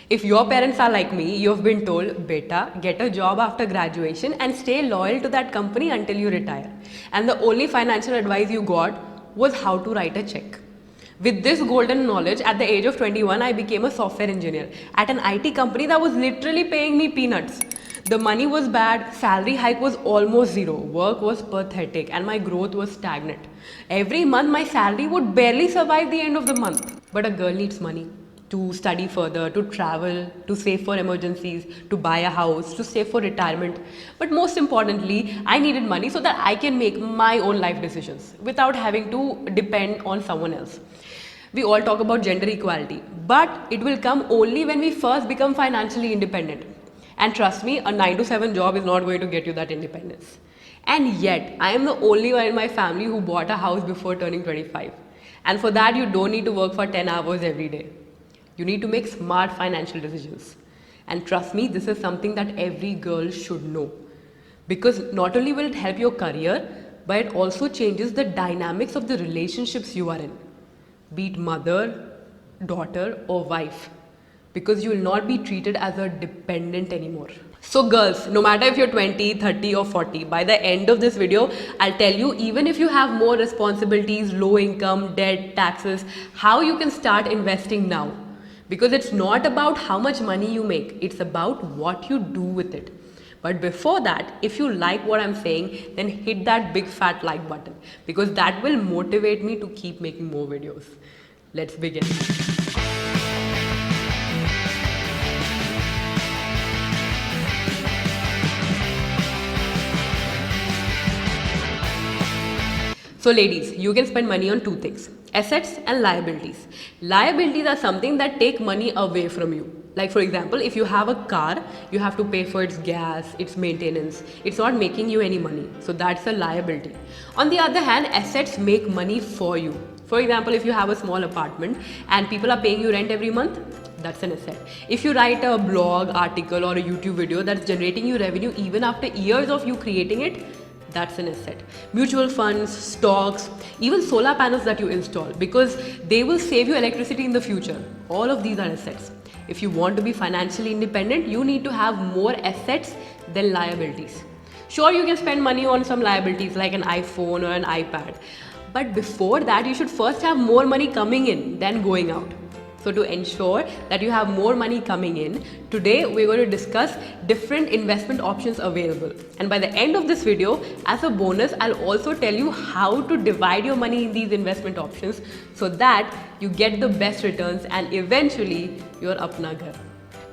If your parents are like me, you've been told, beta, get a job after graduation and stay loyal to that company until you retire. And the only financial advice you got was how to write a check. With this golden knowledge, at the age of 21, I became a software engineer at an IT company that was literally paying me peanuts. The money was bad, salary hike was almost zero, work was pathetic, and my growth was stagnant. Every month, my salary would barely survive the end of the month. But a girl needs money to study further, to travel, to save for emergencies, to buy a house, to save for retirement. But most importantly, I needed money so that I can make my own life decisions without having to depend on someone else. We all talk about gender equality, but it will come only when we first become financially independent. And trust me, a 9 to 7 job is not going to get you that independence. And yet, I am the only one in my family who bought a house before turning 25. And for that, you don't need to work for 10 hours every day. You need to make smart financial decisions. And trust me, this is something that every girl should know. Because not only will it help your career, but it also changes the dynamics of the relationships you are in. Be it mother, daughter, or wife. Because you will not be treated as a dependent anymore. So girls, no matter if you're 20, 30 or 40, by the end of this video, I'll tell you, even if you have more responsibilities, low income, debt, taxes, how you can start investing now. Because it's not about how much money you make, it's about what you do with it. But before that, if you like what I'm saying, then hit that big fat like button, because that will motivate me to keep making more videos. Let's begin. So ladies, you can spend money on two things, assets and liabilities. Liabilities are something that take money away from you. Like for example, if you have a car, you have to pay for its gas, its maintenance. It's not making you any money. So that's a liability. On the other hand, assets make money for you. For example, if you have a small apartment and people are paying you rent every month, that's an asset. If you write a blog, article or a YouTube video that's generating you revenue even after years of you creating it, that's an asset. Mutual funds, stocks, even solar panels that you install, because they will save you electricity in the future. All of these are assets. If you want to be financially independent, you need to have more assets than liabilities. Sure, you can spend money on some liabilities like an iPhone or an iPad. But before that, you should first have more money coming in than going out. So to ensure that you have more money coming in, today we're going to discuss different investment options available. And by the end of this video, as a bonus, I'll also tell you how to divide your money in these investment options so that you get the best returns and eventually you're apna ghar.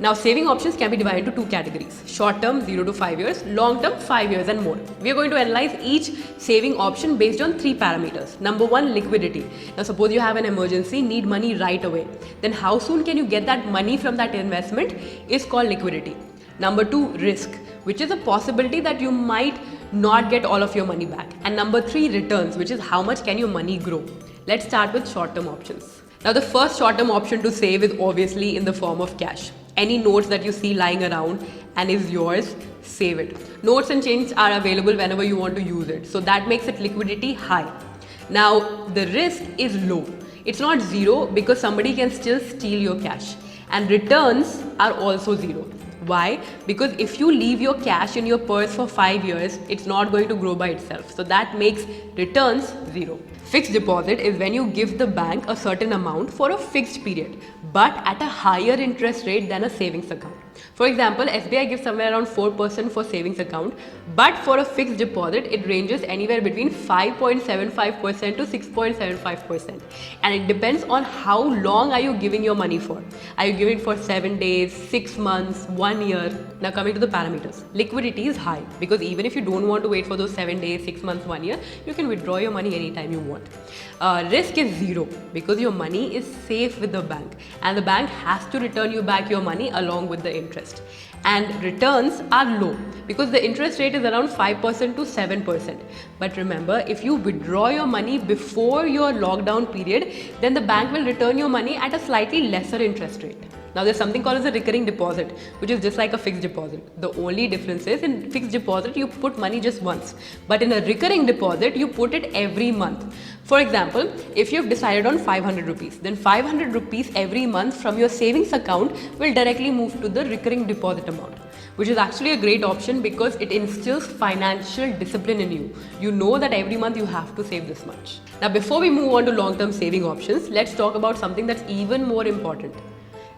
Now, saving options can be divided into two categories: short term 0 to 5 years, long term 5 years and more. We are going to analyze each saving option based on three parameters. Number one, liquidity. Now, suppose you have an emergency, need money right away. Then how soon can you get that money from that investment is called liquidity. Number two, risk, which is a possibility that you might not get all of your money back. And number three, returns, which is how much can your money grow. Let's start with short term options. Now, the first short term option to save is obviously in the form of cash. Any notes that you see lying around and is yours, save it. Notes and change are available whenever you want to use it. So that makes it liquidity high. Now, the risk is low. It's not zero because somebody can still steal your cash. And returns are also zero. Why? Because if you leave your cash in your purse for 5 years, it's not going to grow by itself. So that makes returns zero. Fixed deposit is when you give the bank a certain amount for a fixed period, but at a higher interest rate than a savings account. For example, SBI gives somewhere around 4% for savings account, but for a fixed deposit, it ranges anywhere between 5.75% to 6.75%. And it depends on how long are you giving your money for. Are you giving for 7 days, 6 months, 1 year? Now coming to the parameters. Liquidity is high because even if you don't want to wait for those 7 days, 6 months, 1 year, you can withdraw your money anytime you want. Risk is zero because your money is safe with the bank and the bank has to return you back your money along with the interest. And returns are low because the interest rate is around 5% to 7%. But remember, if you withdraw your money before your lockdown period, then the bank will return your money at a slightly lesser interest rate. Now there's something called as a recurring deposit, which is just like a fixed deposit. The only difference is in fixed deposit you put money just once, but in a recurring deposit you put it every month. For example, if you've decided on 500 rupees, then 500 rupees every month from your savings account will directly move to the recurring deposit amount, which is actually a great option because it instills financial discipline in you. You know that every month you have to save this much. Now, before we move on to long-term saving options, let's talk about something that's even more important,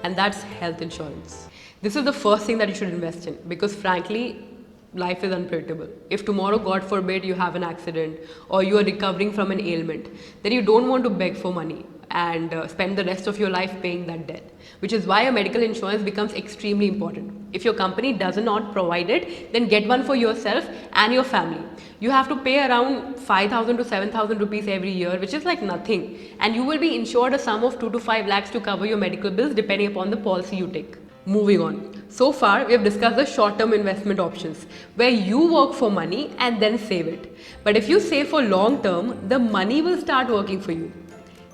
and that's health insurance. This is the first thing that you should invest in because frankly, life is unpredictable. If tomorrow, God forbid, you have an accident or you are recovering from an ailment, then you don't want to beg for money and spend the rest of your life paying that debt, which is why a medical insurance becomes extremely important. If your company does not provide it, then get one for yourself and your family. You have to pay around 5,000 to 7,000 rupees every year, which is like nothing, and you will be insured a sum of 2 to 5 lakhs to cover your medical bills depending upon the policy you take. Moving on. So far, we have discussed the short-term investment options where you work for money and then save it. But if you save for long-term, the money will start working for you.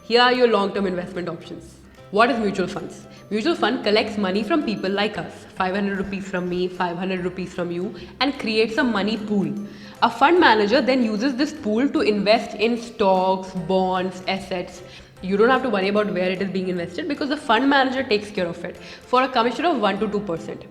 Here are your long-term investment options. What is mutual funds? Mutual fund collects money from people like us, 500 rupees from me, 500 rupees from you, and creates a money pool. A fund manager then uses this pool to invest in stocks, bonds, assets. You don't have to worry about where it is being invested because the fund manager takes care of it for a commission of 1 to 2%.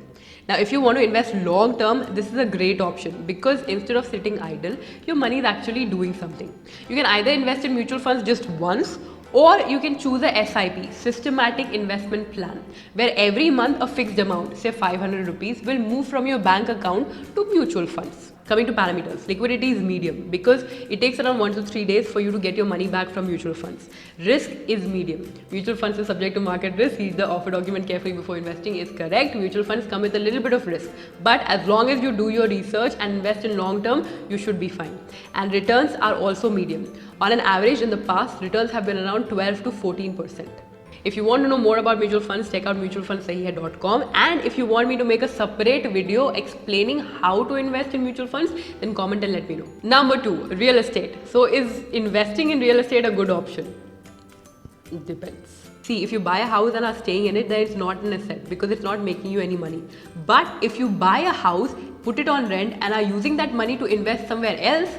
Now, if you want to invest long term, this is a great option because instead of sitting idle, your money is actually doing something. You can either invest in mutual funds just once, or you can choose a SIP, systematic investment plan, where every month a fixed amount, say 500 rupees, will move from your bank account to mutual funds. Coming to parameters, liquidity is medium because it takes around 1 to 3 days for you to get your money back from mutual funds. Risk is medium. Mutual funds is subject to market risk. Read the offer document carefully before investing is correct. Mutual funds come with a little bit of risk, but as long as you do your research and invest in long term, you should be fine. And returns are also medium. On an average in the past, returns have been around 12 to 14%. If you want to know more about mutual funds, check out mutualfundssahihai.com, and if you want me to make a separate video explaining how to invest in mutual funds, then comment and let me know. Number 2, real estate. So is investing in real estate a good option? It depends. See, if you buy a house and are staying in it, then it's not an asset because it's not making you any money. But if you buy a house, put it on rent and are using that money to invest somewhere else,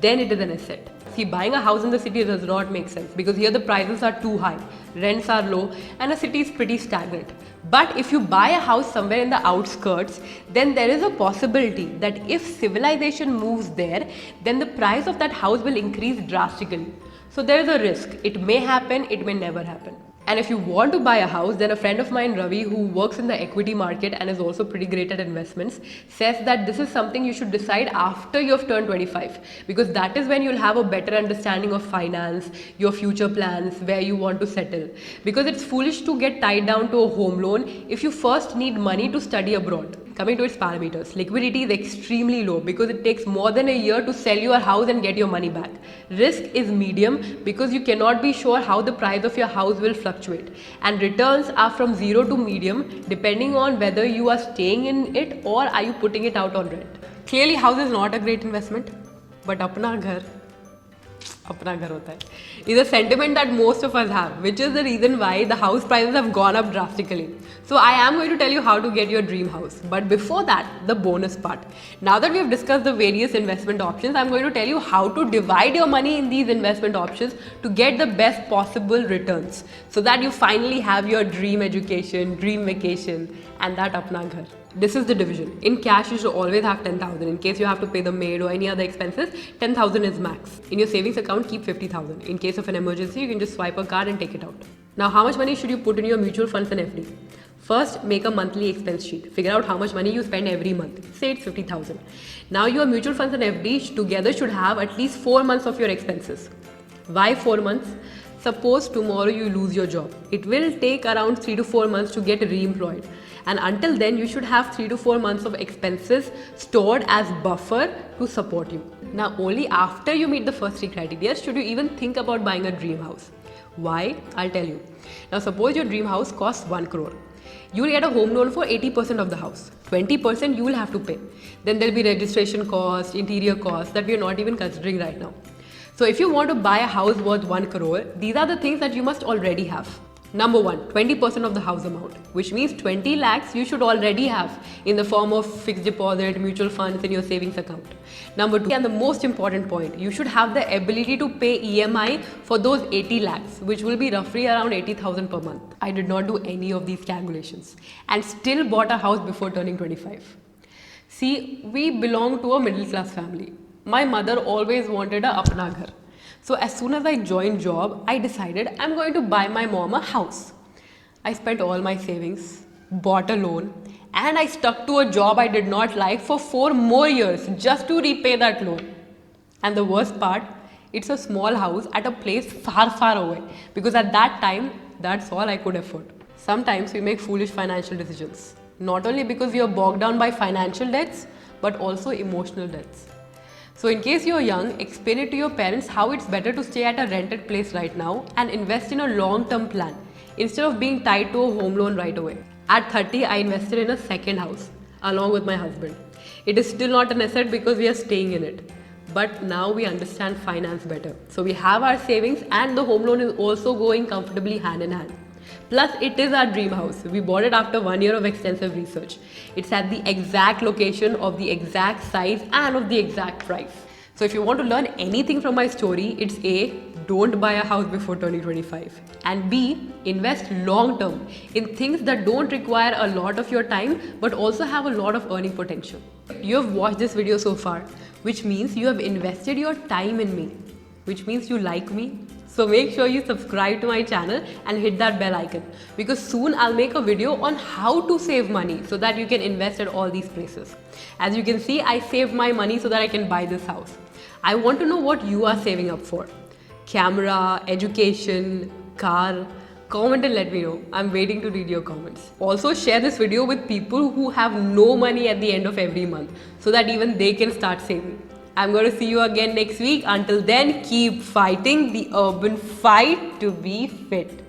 then it is an asset. See, buying a house in the city does not make sense because here the prices are too high, rents are low, and the city is pretty stagnant. But if you buy a house somewhere in the outskirts, then there is a possibility that if civilization moves there, then the price of that house will increase drastically. So there is a risk. It may happen, it may never happen. And if you want to buy a house, then a friend of mine, Ravi, who works in the equity market and is also pretty great at investments, says that this is something you should decide after you have turned 25 because that is when you'll have a better understanding of finance, your future plans, where you want to settle. Because it's foolish to get tied down to a home loan if you first need money to study abroad. Coming to its parameters, liquidity is extremely low because it takes more than a year to sell your house and get your money back. Risk is medium because you cannot be sure how the price of your house will fluctuate. And returns are from 0 to medium depending on whether you are staying in it or are you putting it out on rent. Clearly, house is not a great investment, but apna ghar is a sentiment that most of us have, which is the reason why the house prices have gone up drastically. So I am going to tell you how to get your dream house. But before that, the bonus part. Now that we have discussed the various investment options, I'm going to tell you how to divide your money in these investment options to get the best possible returns so that you finally have your dream education, dream vacation, and that apna ghar. This is the division. In cash, you should always have 10,000. In case you have to pay the maid or any other expenses, 10,000 is max. In your savings account, keep 50,000. In case of an emergency, you can just swipe a card and take it out. Now, how much money should you put in your mutual funds and FD? First, make a monthly expense sheet. Figure out how much money you spend every month. Say it's 50,000. Now, your mutual funds and FD together should have at least 4 months of your expenses. Why 4 months? Suppose tomorrow you lose your job. It will take around 3 to 4 months to get re-employed. And until then, you should have 3 to 4 months of expenses stored as buffer to support you. Now, only after you meet the first 3 criteria should you even think about buying a dream house. Why? I'll tell you. Now, suppose your dream house costs 1 crore. You will get a home loan for 80% of the house. 20% you will have to pay. Then there will be registration costs, interior costs that we are not even considering right now. So if you want to buy a house worth 1 crore, these are the things that you must already have. Number one, 20% of the house amount, which means 20 lakhs you should already have in the form of fixed deposit, mutual funds in your savings account. Number two, and the most important point, you should have the ability to pay EMI for those 80 lakhs, which will be roughly around 80,000 per month. I did not do any of these calculations and still bought a house before turning 25. See, we belong to a middle class family. My mother always wanted a apna ghar. So as soon as I joined job, I decided I'm going to buy my mom a house. I spent all my savings, bought a loan, and I stuck to a job I did not like for 4 more years just to repay that loan. And the worst part, it's a small house at a place far, far away because at that time, that's all I could afford. Sometimes we make foolish financial decisions, not only because we are bogged down by financial debts, but also emotional debts. So in case you're young, explain it to your parents how it's better to stay at a rented place right now and invest in a long-term plan instead of being tied to a home loan right away. At 30, I invested in a second house along with my husband. It is still not an asset because we are staying in it. But now we understand finance better. So we have our savings and the home loan is also going comfortably hand in hand. Plus, it is our dream house. We bought it after 1 year of extensive research. It's at the exact location, of the exact size, and of the exact price. So if you want to learn anything from my story, it's A, don't buy a house before turning 25. And B, invest long term in things that don't require a lot of your time, but also have a lot of earning potential. You have watched this video so far, which means you have invested your time in me, which means you like me. So make sure you subscribe to my channel and hit that bell icon because soon I'll make a video on how to save money so that you can invest at all these places. As you can see, I saved my money so that I can buy this house. I want to know what you are saving up for. Camera, education, car. Comment and let me know. I'm waiting to read your comments. Also share this video with people who have no money at the end of every month so that even they can start saving. I'm going to see you again next week. Until then, keep fighting the urban fight to be fit.